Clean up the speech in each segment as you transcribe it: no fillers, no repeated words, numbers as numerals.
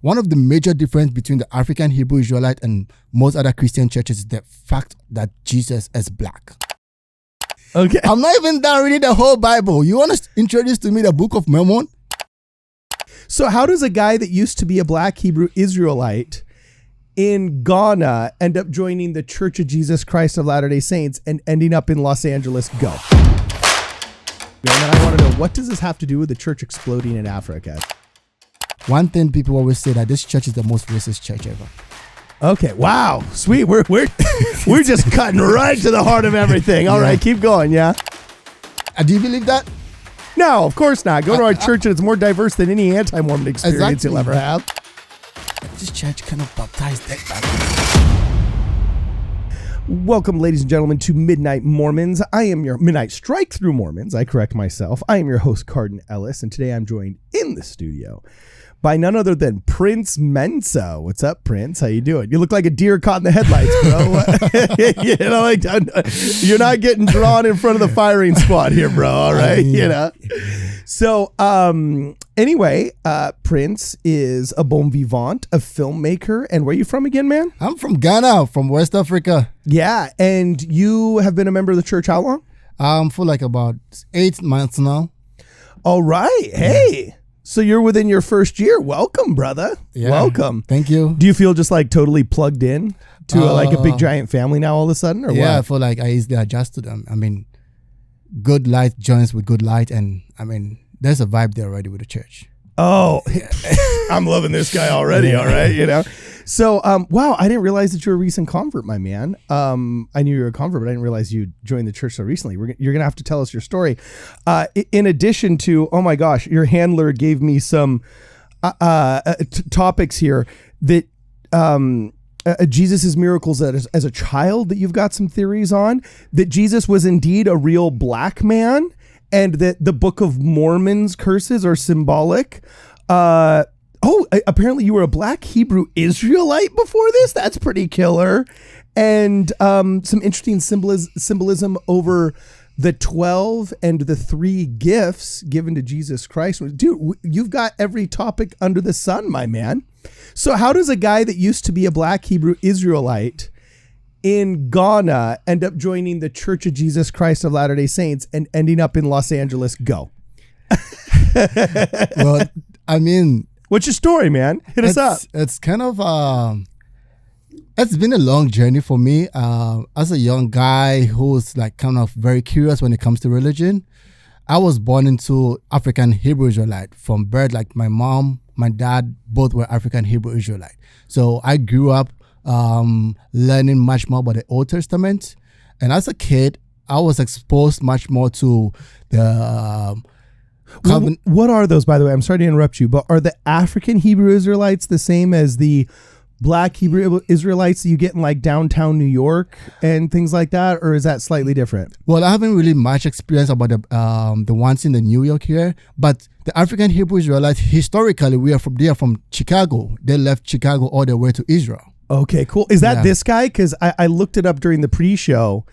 one of the major difference between the African Hebrew Israelite and most other Christian churches is the fact that Jesus is black. Okay. I'm not even done reading the whole Bible. You want to introduce to me the Book of Mormon? So how does a guy that used to be a black Hebrew Israelite in Ghana end up joining the Church of Jesus Christ of Latter-day Saints and ending up in Los Angeles? Go. And then I want to know, what does this have to do with the church exploding in Africa? One thing people always say that this church is the most racist church ever. Okay. Wow. Sweet. We're just cutting right to the heart of everything. All right. Keep going. Yeah. Do you believe that? No, of course not. Go to our church and it's more diverse than any anti-Mormon experience you'll ever have. This church kind of baptized dead back. Welcome, ladies and gentlemen, to Midnight Mormons. I am your Midnight Strike Through Mormons. I correct myself. I am your host, Cardin Ellis, and today I'm joined in the studio by none other than Prince Mensah. What's up, Prince? How you doing? You look like a deer caught in the headlights, bro. You know, like, you're not getting drawn in front of the firing squad here, bro. All right, you know. So, anyway, Prince is a bon vivant, a filmmaker, and where are you from again, man? I'm from Ghana, from West Africa. Yeah, and you have been a member of the church how long? For like about 8 months now. All right. Hey. So you're within your first year. Welcome, brother. Yeah. Welcome. Thank you. Do you feel just like totally plugged in to like a big giant family now all of a sudden, or yeah, what? I feel like I easily adjust to them. I mean, good light joins with good light, and I mean, there's a vibe there already with the church. Oh, I'm loving this guy already. All right, you know. So, wow, I didn't realize that you're a recent convert, my man. I knew you were a convert, but I didn't realize you joined the church so recently. You're going to have to tell us your story. In addition to, oh my gosh, your handler gave me some topics here that Jesus' miracles as a child that you've got some theories on, that Jesus was indeed a real black man, and that the Book of Mormon's curses are symbolic. Apparently you were a black Hebrew Israelite before this? That's pretty killer. And some interesting symbolism over the 12 and the 3 gifts given to Jesus Christ. Dude, you've got every topic under the sun, my man. So how does a guy that used to be a black Hebrew Israelite in Ghana end up joining the Church of Jesus Christ of Latter-day Saints and ending up in Los Angeles? Go. Well, I mean, what's your story, man? Hit us up. It's kind of it's been a long journey for me. As a young guy who's like kind of very curious when it comes to religion. I was born into African Hebrew Israelite from birth. Like my mom, my dad, both were African Hebrew Israelite. So I grew up learning much more about the Old Testament. And as a kid, I was exposed much more to the what are those, by the way? I'm sorry to interrupt you, but are the African Hebrew Israelites the same as the black Hebrew Israelites that you get in like downtown New York and things like that, or is that slightly different? Well, I haven't really much experience about the ones in the New York here, but the African Hebrew Israelites, historically, they are from Chicago. They left Chicago all the way to Israel. Okay, cool. Is that this guy? Because I looked it up during the pre-show.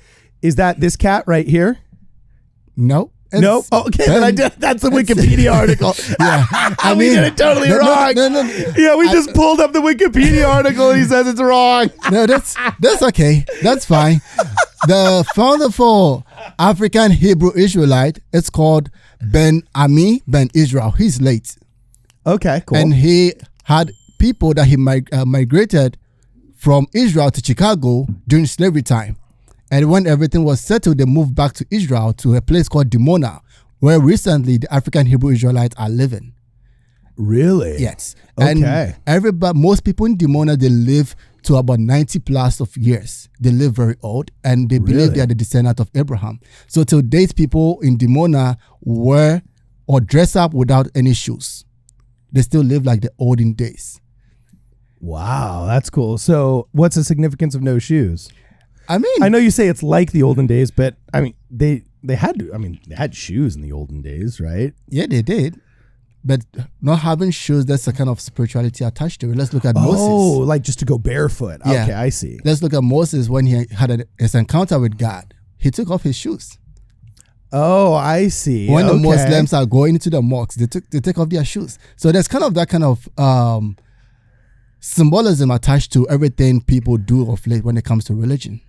Is that this cat right here? No. Nope. Oh, okay, that's the Wikipedia article. Yeah, I mean, we did it totally wrong. No. Yeah, we just pulled up the Wikipedia article and he says it's wrong. No, that's okay. That's fine. The founder for African Hebrew Israelite, it's called Ben Israel. He's late. Okay, cool. And he had people that he migrated from Israel to Chicago during slavery time. And when everything was settled, they moved back to Israel to a place called Dimona, where recently the African Hebrew Israelites are living. Really? Yes. Okay. And most people in Dimona, they live to about 90 plus of years. They live very old, and they believe they are the descendant of Abraham. So to date, people in Dimona wear or dress up without any shoes. They still live like the olden days. Wow, that's cool. So what's the significance of no shoes? I mean, I know you say it's like the olden days, but I mean, they had shoes in the olden days, right? Yeah, they did. But not having shoes, that's a kind of spirituality attached to it. Let's look at Moses. Oh, like just to go barefoot. Yeah. Okay, I see. Let's look at Moses when he had his encounter with God. He took off his shoes. Oh, I see. When the Muslims are going into the mosques, they take off their shoes. So there's kind of that kind of symbolism attached to everything people do of late when it comes to religion.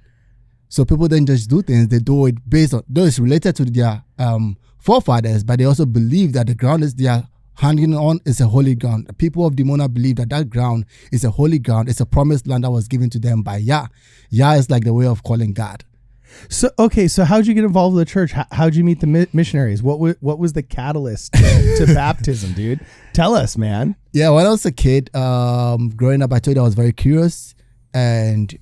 So people don't just do things; they do it based on, though it's related to their forefathers, but they also believe that the ground is they are hanging on is a holy ground. The people of Dimona believe that that ground is a holy ground. It's a promised land that was given to them by Yah. Yah is like the way of calling God. So how'd you get involved with the church? How'd you meet the missionaries? What was the catalyst to baptism, dude? Tell us, man. Yeah, when I was a kid, growing up, I told you I was very curious, and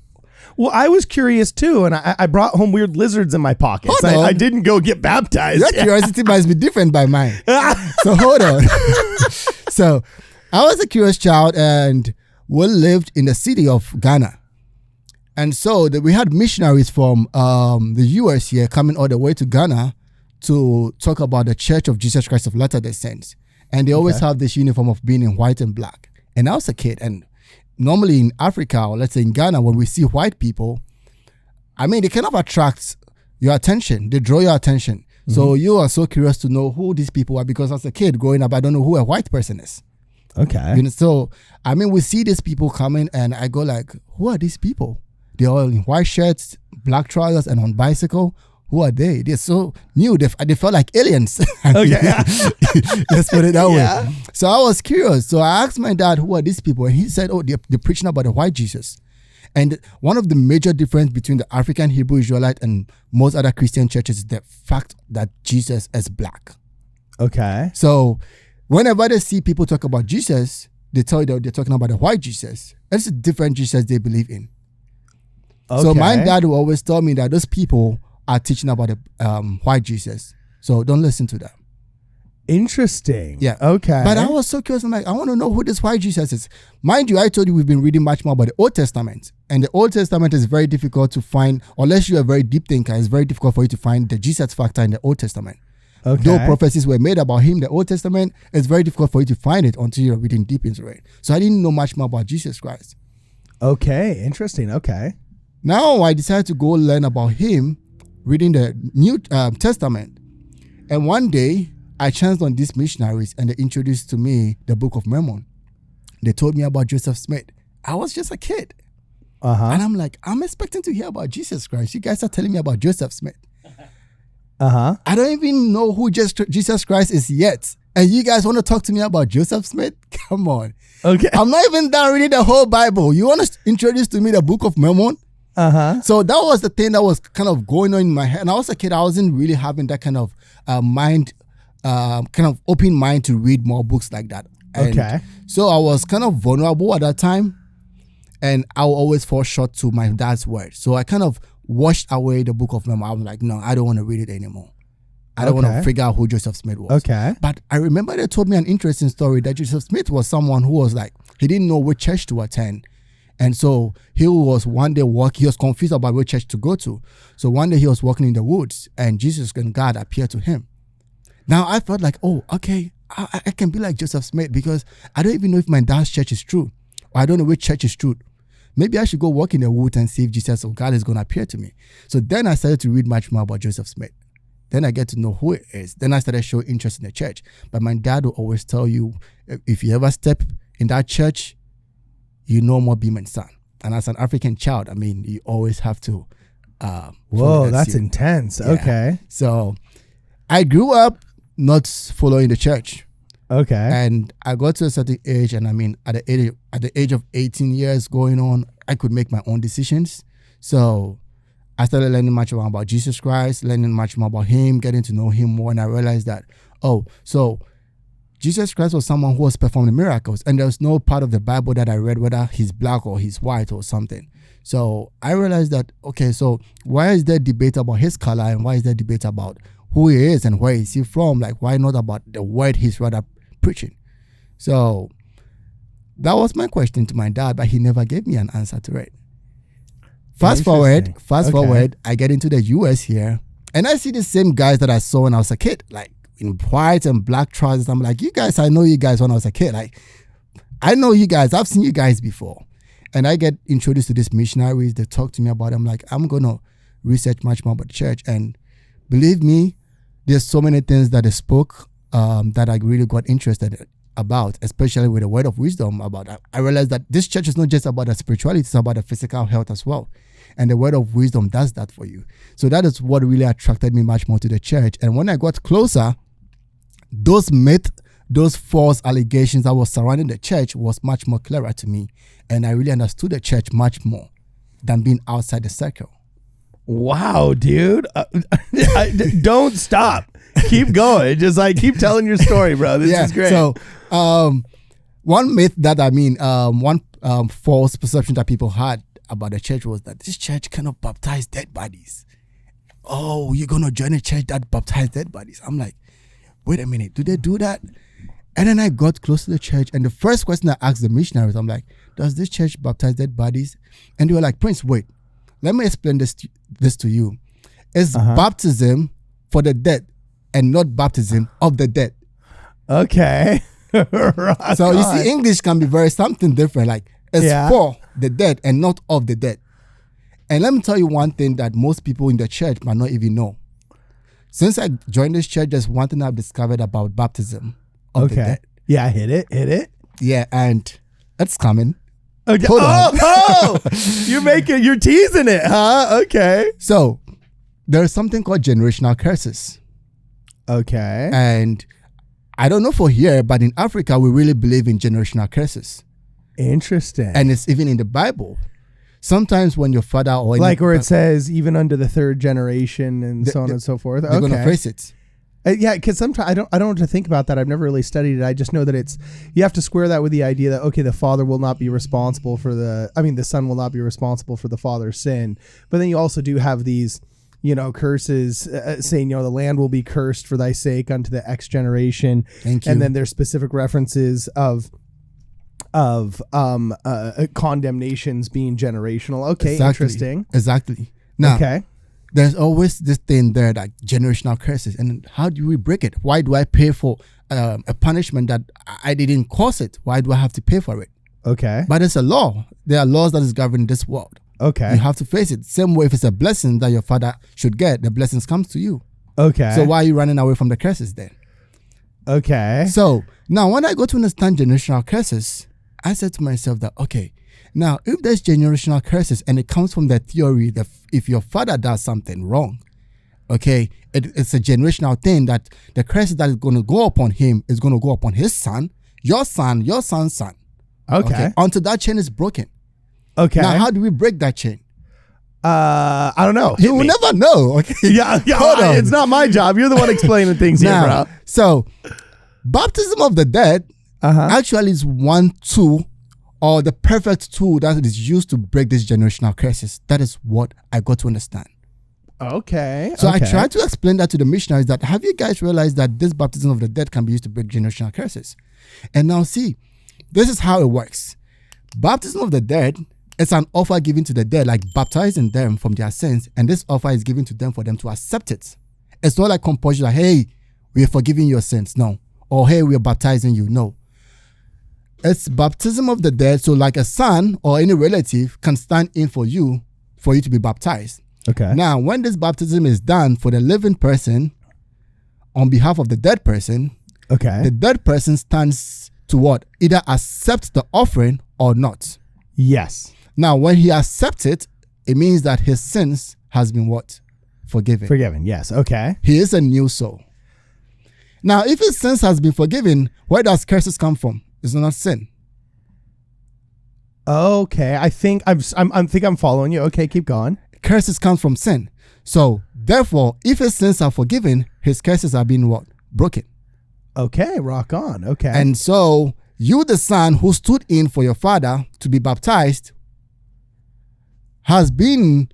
well, I was curious too, and I brought home weird lizards in my pockets. I didn't go get baptized. Your curiosity must be different by mine. So hold on. So I was a curious child, and we lived in the city of Ghana. And so we had missionaries from the US here coming all the way to Ghana to talk about the Church of Jesus Christ of Latter-day Saints. And they always have this uniform of being in white and black. And I was a kid, and normally in Africa, or let's say in Ghana, when we see white people, I mean, they kind of attract your attention. They draw your attention. Mm-hmm. So you are so curious to know who these people are, because as a kid growing up, I don't know who a white person is. Okay. You know, so, I mean, we see these people coming, and I go like, who are these people? They're all in white shirts, black trousers, and on bicycle. Who are they? They're so new. They felt like aliens. Okay. Let's put it that way. So I was curious. So I asked my dad, who are these people? And he said, oh, they're preaching about the white Jesus. And one of the major difference between the African Hebrew Israelite and most other Christian churches is the fact that Jesus is black. Okay. So whenever they see people talk about Jesus, they tell you that they're talking about the white Jesus. It's a different Jesus they believe in. Okay. So my dad will always tell me that those people are teaching about the white Jesus. So don't listen to them. Interesting. Yeah. Okay. But I was so curious. I'm like, I want to know who this white Jesus is. Mind you, I told you we've been reading much more about the Old Testament. And the Old Testament is very difficult to find, unless you're a very deep thinker, it's very difficult for you to find the Jesus factor in the Old Testament. Okay. Though prophecies were made about him, the Old Testament, it's very difficult for you to find it until you're reading deep into it. So I didn't know much more about Jesus Christ. Okay. Interesting. Okay. Now I decided to go learn about him, reading the New Testament. And one day, I chanced on these missionaries, and they introduced to me the Book of Mormon. They told me about Joseph Smith. I was just a kid. And I'm like, I'm expecting to hear about Jesus Christ. You guys are telling me about Joseph Smith. I don't even know who Jesus Christ is yet. And you guys want to talk to me about Joseph Smith? Come on. Okay. I'm not even done reading the whole Bible. You want to introduce to me the Book of Mormon? So that was the thing that was kind of going on in my head. And I was a kid. I wasn't really having that kind of mind, kind of open mind to read more books like that. And so I was kind of vulnerable at that time, and I would always fall short to my dad's word. So I kind of washed away the Book of Mormon. I was like, no, I don't want to read it anymore. I don't want to figure out who Joseph Smith was. But I remember they told me an interesting story that Joseph Smith was someone who was like, he didn't know which church to attend. And so he was one day he was confused about which church to go to. So one day he was walking in the woods, and Jesus and God appeared to him. Now I felt like, oh, okay, I can be like Joseph Smith, because I don't even know if my dad's church is true, or I don't know which church is true. Maybe I should go walk in the woods and see if Jesus or God is going to appear to me. So then I started to read much more about Joseph Smith. Then I get to know who it is. Then I started showing interest in the church. But my dad will always tell you, if you ever step in that church, you no more be Mensah. And as an African child, I mean, you always have to. Whoa, that's intense. Yeah. Okay. So I grew up not following the church. Okay. And I got to a certain age, and I mean, at the age of 18 years going on, I could make my own decisions. So I started learning much more about Jesus Christ, learning much more about him, getting to know him more. And I realized that, so Jesus Christ was someone who was performing miracles. And there's no part of the Bible that I read, whether he's black or he's white or something. So I realized that, okay, so why is there debate about his color, and why is there debate about who he is and where is he from? Like, why not about the word he's rather preaching? So that was my question to my dad, but he never gave me an answer to it. Fast forward, I get into the US here, and I see the same guys that I saw when I was a kid, like in white and black trousers. I'm like, you guys, I know you guys when I was a kid. Like, I know you guys. I've seen you guys before. And I get introduced to these missionaries. They talk to me about it. I'm like, I'm going to research much more about the church. And believe me, there's so many things that they spoke that I really got interested about, especially with the word of wisdom about that, I realized that this church is not just about the spirituality, it's about the physical health as well. And the word of wisdom does that for you. So that is what really attracted me much more to the church. And when I got closer, those myths, those false allegations that was surrounding the church was much more clearer to me. And I really understood the church much more than being outside the circle. Wow, dude. Don't stop. Keep going. Just like keep telling your story, bro. This is great. So one myth that one false perception that people had about the church was that this church cannot baptize dead bodies. Oh, you're going to join a church that baptize dead bodies. I'm like, wait a minute, do they do that? And then I got close to the church, and the first question I asked the missionaries, I'm like, does this church baptize dead bodies? And they were like, Prince, wait, let me explain this to you. It's baptism for the dead and not baptism of the dead. Okay. So you see, English can be very something different. Like, it's for the dead and not of the dead. And let me tell you one thing that most people in the church might not even know. Since I joined this church, there's one thing I've discovered about baptism of the dead. Yeah, hit it. Yeah, and it's coming. Okay. Hold on. You're teasing it, huh? Okay. So there's something called generational curses. Okay. And I don't know for here, but in Africa, we really believe in generational curses. Interesting. And it's even in the Bible. Sometimes when your father or like where it says even under the third generation and so on and so forth. They're going to face it. Yeah, because sometimes I don't know what to think about that. I've never really studied it. I just know that you have to square that with the idea that, okay, the father will not be responsible for the son will not be responsible for the father's sin. But then you also do have these, curses saying, the land will be cursed for thy sake unto the X generation. Thank you. And then there's specific references of condemnations being generational. Okay, exactly. Interesting. Exactly. Now, okay. There's always this thing there, like generational curses. And how do we break it? Why do I pay for a punishment that I didn't cause it? Why do I have to pay for it? Okay. But it's a law. There are laws that is governing this world. Okay. You have to face it. Same way if it's a blessing that your father should get, the blessings comes to you. Okay. So why are you running away from the curses then? Okay. So now when I go to understand generational curses, I said to myself that, okay, now if there's generational curses and it comes from the theory that if your father does something wrong, okay, it's a generational thing that the curse that is going to go upon him is going to go upon his son, your son's son. Okay. Until that chain is broken. Okay. Now, how do we break that chain? I don't know. You will never know. Okay. Yeah. Hold on. It's not my job. You're the one explaining things here, bro. So, baptism of the dead actually is one tool, or the perfect tool that is used to break these generational curses. That is what I got to understand. Okay. So I tried to explain that to the missionaries that, have you guys realized that this baptism of the dead can be used to break generational curses? And now see, this is how it works. Baptism of the dead is an offer given to the dead, like baptizing them from their sins. And this offer is given to them for them to accept it. It's not like compulsion, like, hey, we are forgiving your sins. No. Or, hey, we are baptizing you. No. It's baptism of the dead. So like a son or any relative can stand in for you to be baptized. Okay. Now, when this baptism is done for the living person on behalf of the dead person, the dead person stands to what? Either accept the offering or not. Yes. Now, when he accepts it, it means that his sins has been what? Forgiven. Forgiven. Yes. Okay. He is a new soul. Now, if his sins has been forgiven, where does curses come from? It's not sin. Okay, I think I'm following you. Okay, keep going. Curses come from sin. So therefore, if his sins are forgiven, his curses are being what? Broken. Okay, rock on. Okay. And so you, the son who stood in for your father to be baptized, has been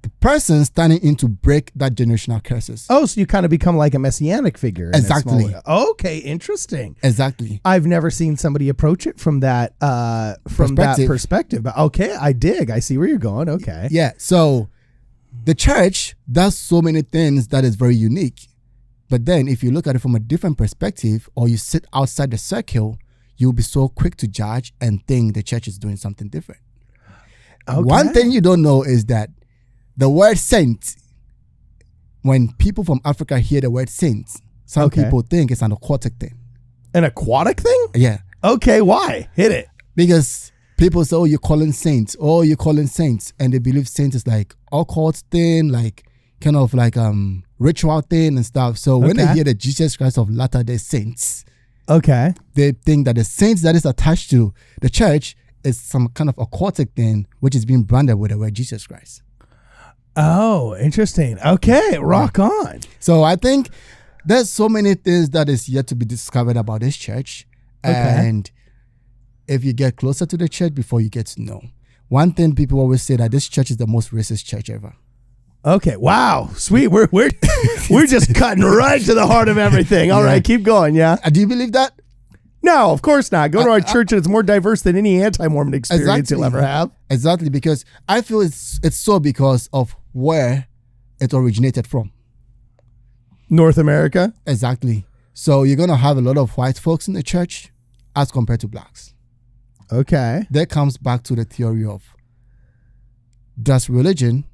the person standing in to break that generational curses. Oh, so you kind of become like a Messianic figure. Exactly. Okay, interesting. Exactly. I've never seen somebody approach it from that perspective. But okay, I dig. I see where you're going. Okay. Yeah. So the church does so many things that is very unique. But then if you look at it from a different perspective, or you sit outside the circle, you'll be so quick to judge and think the church is doing something different. Okay. One thing you don't know is that the word saint, when people from Africa hear the word saint, some people think it's an occultic thing. An aquatic thing? Yeah. Okay, why? Hit it. Because people say, oh, you're calling saints. Oh, you're calling saints. And they believe saints is like occult thing, like kind of like ritual thing and stuff. So when they hear the Jesus Christ of Latter-day Saints, they think that the saints that is attached to the church is some kind of occultic thing, which is being branded with the word Jesus Christ. Oh, interesting. Okay, rock on. So I think there's so many things that is yet to be discovered about this church. And if you get closer to the church before you get to know. One thing people always say that this church is the most racist church ever. Okay. Wow. Sweet. We're just cutting right to the heart of everything. All right. Keep going. Yeah. Do you believe that? No, of course not. Go to our church and it's more diverse than any anti-Mormon experience you'll ever have. Exactly. Because I feel it's so because of where it originated from. North America? Exactly. So you're going to have a lot of white folks in the church as compared to blacks. Okay. That comes back to the theory of, does religion,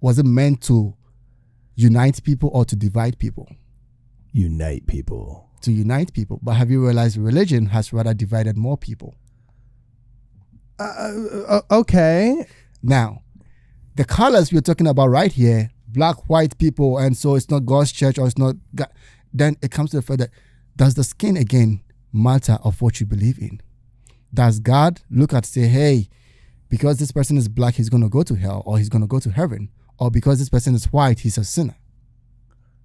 was it meant to unite people or to divide people? Unite people. To unite people. But have you realized religion has rather divided more people? Okay. Now, the colors we're talking about right here, black, white people, and so it's not God's church or it's not God. Then it comes to the fact that, does the skin again matter of what you believe in? Does God look at say, hey, because this person is black, he's going to go to hell or he's going to go to heaven, or because this person is white, he's a sinner?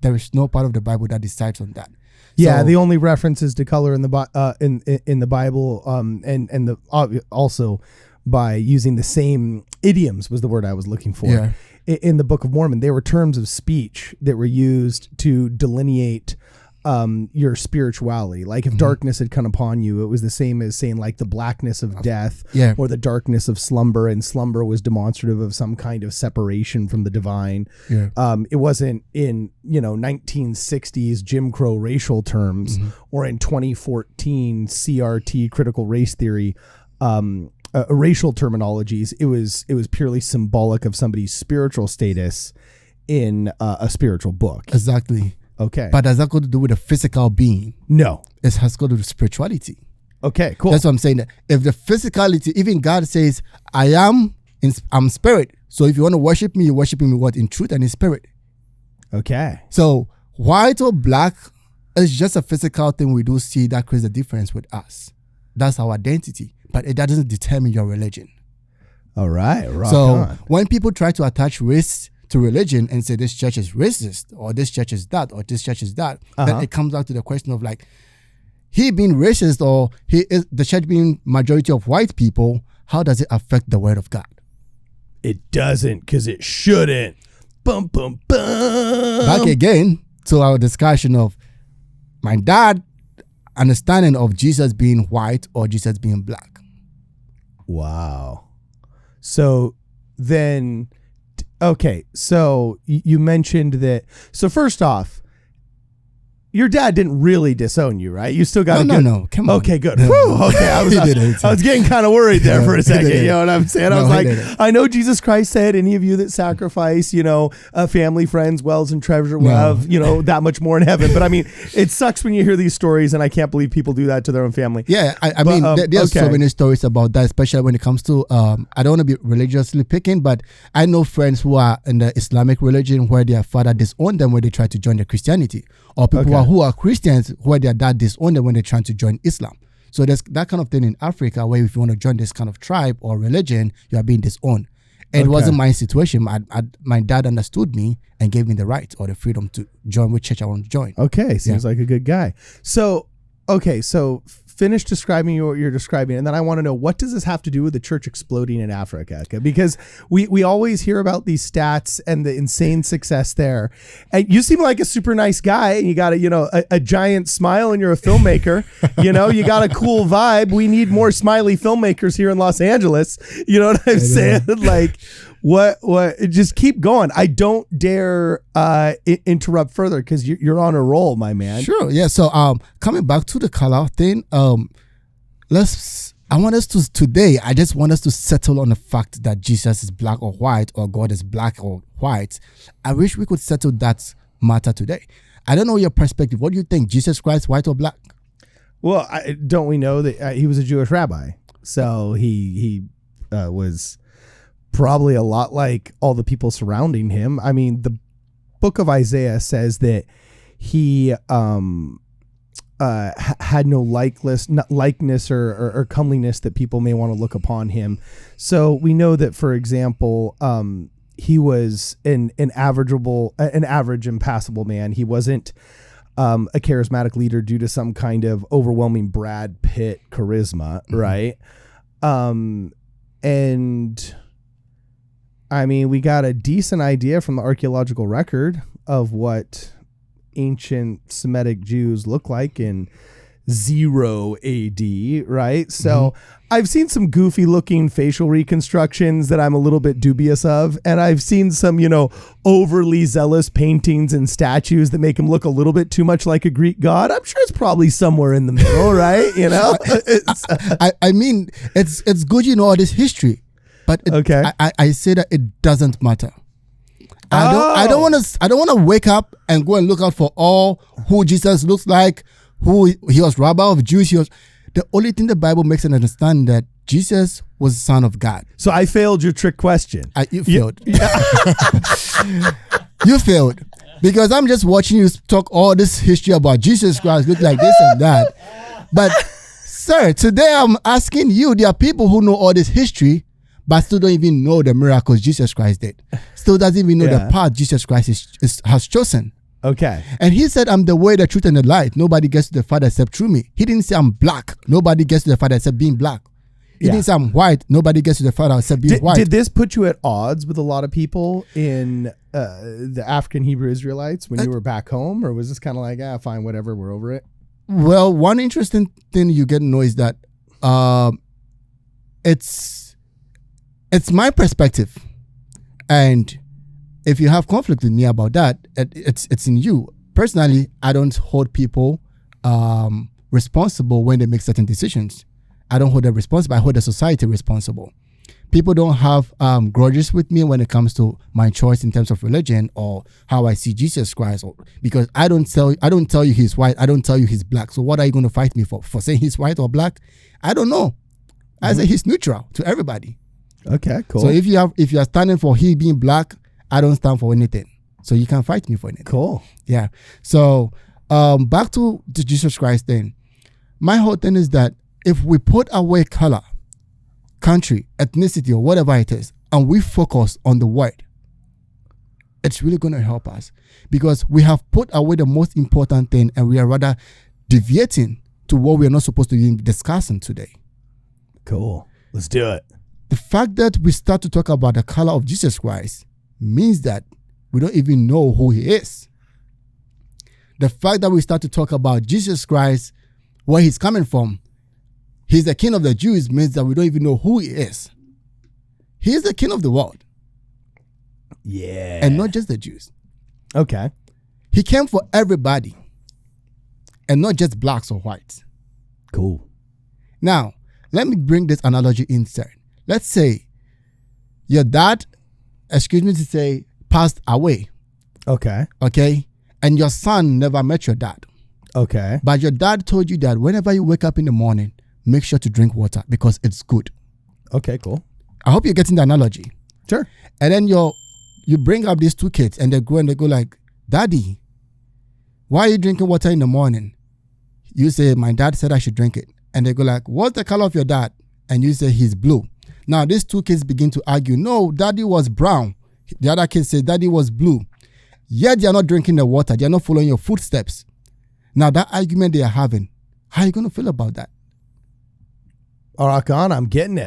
There is no part of the Bible that decides on that. Yeah, the only references to color in the in the Bible, and also by using the same idioms was the word I was looking for. Yeah. In the Book of Mormon, there were terms of speech that were used to delineate your spirituality. Like if darkness had come upon you, it was the same as saying like the blackness of death or the darkness of slumber, and slumber was demonstrative of some kind of separation from the divine. Yeah. It wasn't in 1960s Jim Crow racial terms or in 2014 CRT critical race theory racial terminologies. It was purely symbolic of somebody's spiritual status in a spiritual book. Exactly. Okay. But does that got to do with a physical being? No. It has got to do with spirituality. Okay, cool. That's what I'm saying. That if the physicality, even God says, I'm spirit. So if you want to worship me, you're worshiping me what? In truth and in spirit. Okay. So white or black is just a physical thing we do see that creates a difference with us. That's our identity. But it doesn't determine your religion. All right. So when people try to attach race to religion and say this church is racist or this church is that or this church is that, then it comes out to the question of like, he being racist or he is the church being majority of white people, how does it affect the word of God? It doesn't, because it shouldn't. Bum, bum, bum. Back again to our discussion of my dad understanding of Jesus being white or Jesus being black. Wow. So then, okay, so you mentioned that. So first off, your dad didn't really disown you, right? You still got no, come on. Okay, good. Whew, okay, I was getting kind of worried there for a second. You know what I'm saying? I was like, I know Jesus Christ said, any of you that sacrifice, family, friends, wells, and treasure will have, that much more in heaven. But I mean, it sucks when you hear these stories, and I can't believe people do that to their own family. Yeah, I mean, there's so many stories about that, especially when it comes to, I don't want to be religiously picking, but I know friends who are in the Islamic religion where their father disowned them when they try to join the Christianity, or people who are Christians where their dad disowned them when they're trying to join Islam. So there's that kind of thing in Africa where if you want to join this kind of tribe or religion, you are being disowned. And it wasn't my situation. My dad understood me and gave me the right or the freedom to join which church I want to join. Okay, seems like a good guy. So finish describing what you're describing, and then I want to know, what does this have to do with the church exploding in Africa? Because we always hear about these stats and the insane success there, and you seem like a super nice guy, and you got a giant smile, and you're a filmmaker. You got a cool vibe. We need more smiley filmmakers here in Los Angeles. You know what I'm saying? Like, what? Just keep going. I don't dare interrupt further because you're on a roll, my man. Sure. Yeah. So coming back to the color thing, I just want us to settle on the fact that Jesus is black or white, or God is black or white. I wish we could settle that matter today. I don't know your perspective. What do you think? Jesus Christ, white or black? Well, don't we know that he was a Jewish rabbi? So he was probably a lot like all the people surrounding him. I mean, the book of Isaiah says that he had no likeness or comeliness that people may want to look upon him. So we know that, for example, he was an average and passable man. He wasn't a charismatic leader due to some kind of overwhelming Brad Pitt charisma, right? And I mean, we got a decent idea from the archaeological record of what ancient Semitic Jews look like in 0 AD, right? So I've seen some goofy looking facial reconstructions that I'm a little bit dubious of. And I've seen some, overly zealous paintings and statues that make him look a little bit too much like a Greek god. I'm sure it's probably somewhere in the middle, right? I mean, it's good you know all this history, but I say that it doesn't matter. I don't want to wake up and go and look out for all who Jesus looks like, who he was rabbi of Jews. The only thing the Bible makes us understand that Jesus was the Son of God. So I failed your trick question. You failed. You failed because I'm just watching you talk all this history about Jesus Christ look like this and that. But sir, today I'm asking you. There are people who know all this history, but still don't even know the miracles Jesus Christ did. Still doesn't even know the path Jesus Christ has chosen. Okay. And he said, I'm the way, the truth, and the light. Nobody gets to the Father except through me. He didn't say I'm black. Nobody gets to the Father except being black. He didn't say I'm white. Nobody gets to the Father except being white. Did this put you at odds with a lot of people in the African Hebrew Israelites when you were back home? Or was this kind of like, fine, whatever, we're over it? Well, one interesting thing you get to know is that it's my perspective. And if you have conflict with me about that, it's in you. Personally, I don't hold people responsible when they make certain decisions. I don't hold them responsible. I hold the society responsible. People don't have grudges with me when it comes to my choice in terms of religion or how I see Jesus Christ. Because I don't tell you he's white. I don't tell you he's black. So what are you going to fight me for? For saying he's white or black? I don't know. I say he's neutral to everybody. Okay, cool. So if you are standing for he being black, I don't stand for anything. So you can't fight me for anything. Cool. Yeah. So back to the Jesus Christ thing. My whole thing is that if we put away color, country, ethnicity, or whatever it is, and we focus on the word, it's really going to help us because we have put away the most important thing and we are rather deviating to what we are not supposed to be discussing today. Cool. Let's do it. The fact that we start to talk about the color of Jesus Christ means that we don't even know who he is. The fact that we start to talk about Jesus Christ, where he's coming from, he's the king of the Jews, means that we don't even know who he is. He is the king of the world. Yeah. And not just the Jews. Okay. He came for everybody and not just blacks or whites. Cool. Now, let me bring this analogy inside. Let's say your dad, passed away. Okay. Okay. And your son never met your dad. Okay. But your dad told you that whenever you wake up in the morning, make sure to drink water because it's good. Okay, cool. I hope you're getting the analogy. Sure. And then you bring up these two kids and they go like, Daddy, why are you drinking water in the morning? You say, my dad said I should drink it. And they go like, what's the color of your dad? And you say, he's blue. Now, these two kids begin to argue, no, Daddy was brown. The other kid says, Daddy was blue. Yet they are not drinking the water. They are not following your footsteps. Now, that argument they are having, how are you going to feel about that? Arakan, I'm getting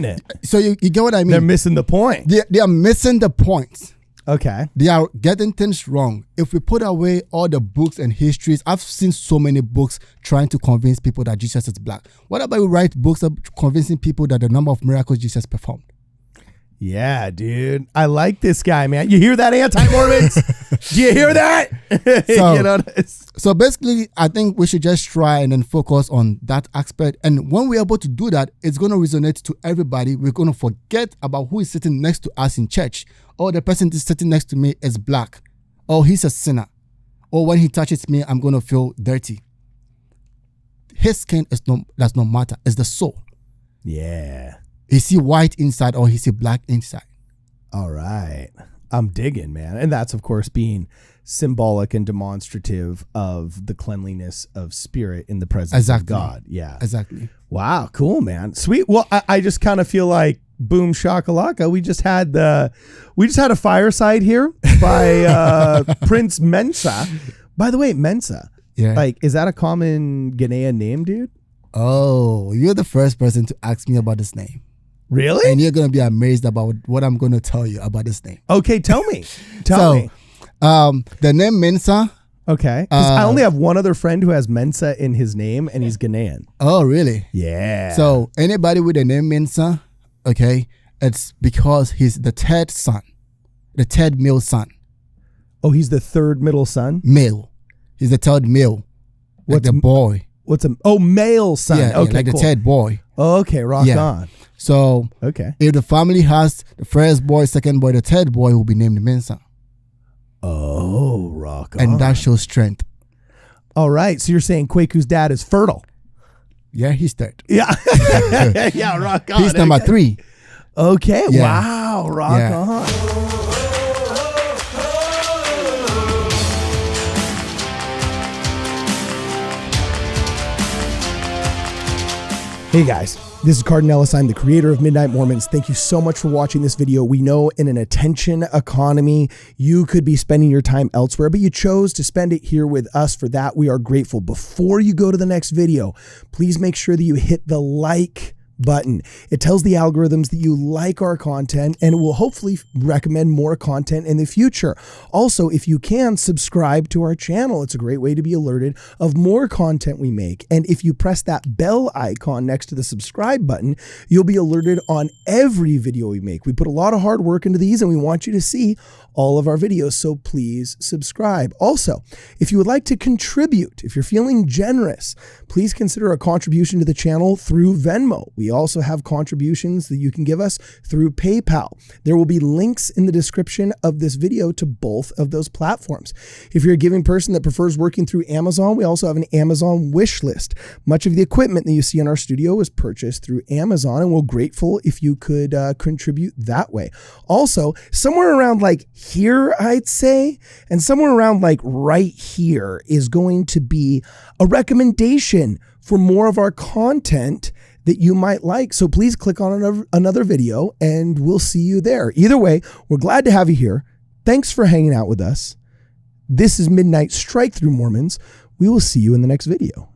it. So you get what I mean? They're missing the point. They are missing the point. Okay. They are getting things wrong. If we put away all the books and histories, I've seen so many books trying to convince people that Jesus is black. What about we write books convincing people that the number of miracles Jesus performed? Yeah, dude. I like this guy, man. You hear that, anti-Mormons? Do you hear that? So basically, I think we should just try and then focus on that aspect. And when we're able to do that, it's going to resonate to everybody. We're going to forget about who is sitting next to us in church. Or the person that's sitting next to me is black. Or he's a sinner. or when he touches me, I'm going to feel dirty. His skin does not matter. It's the soul. Yeah. Is he white inside or is he black inside? All right. I'm digging, man. And that's, of course, being symbolic and demonstrative of the cleanliness of spirit in the presence of God. Yeah. Exactly. Wow. Cool, man. Sweet. Well, I just kind of feel like boom shakalaka. We just had a fireside here by Prince Mensah. By the way, Mensah. Yeah. Like, is that a common Ghanaian name, dude? Oh, you're the first person to ask me about this name. Really? And you're going to be amazed about what I'm going to tell you about this name. Okay, tell me. Tell me. The name Mensah. Okay. Because I only have one other friend who has Mensah in his name, and he's Ghanaian. Oh, really? Yeah. So anybody with the name Mensah, okay, it's because he's the third son, the third male son. Oh, he's the third middle son? Male. He's the third male. Like the boy. Male son. Yeah, okay, like cool. the third boy. Okay, rock on. So okay, if the family has the first boy, second boy, the third boy will be named Mensah. Oh, rock on. And that shows strength. All right, so you're saying Kweku's dad is fertile? Yeah, he's third. Yeah. Yeah, rock on. He's number 3. Okay, yeah. Wow, rock on. Hey guys, this is Cardin Ellis. I'm the creator of Midnight Mormons. Thank you so much for watching this video. We know in an attention economy, you could be spending your time elsewhere, but you chose to spend it here with us. For that, we are grateful. Before you go to the next video, please make sure that you hit the like button. It tells the algorithms that you like our content and it will hopefully recommend more content in the future. Also, if you can, subscribe to our channel. It's a great way to be alerted of more content we make. And if you press that bell icon next to the subscribe button, you'll be alerted on every video we make. We put a lot of hard work into these and we want you to see all of our videos, so please subscribe. Also, if you would like to contribute, if you're feeling generous, please consider a contribution to the channel through Venmo. We also have contributions that you can give us through PayPal. There will be links in the description of this video to both of those platforms. If you're a giving person that prefers working through Amazon, we also have an Amazon wish list. Much of the equipment that you see in our studio was purchased through Amazon, and we're grateful if you could contribute that way. Also, somewhere around like here, I'd say, and somewhere around like right here is going to be a recommendation for more of our content that you might like. So please click on another video and we'll see you there. Either way, we're glad to have you here. Thanks for hanging out with us. This is Midnight Strike Through Mormons. We will see you in the next video.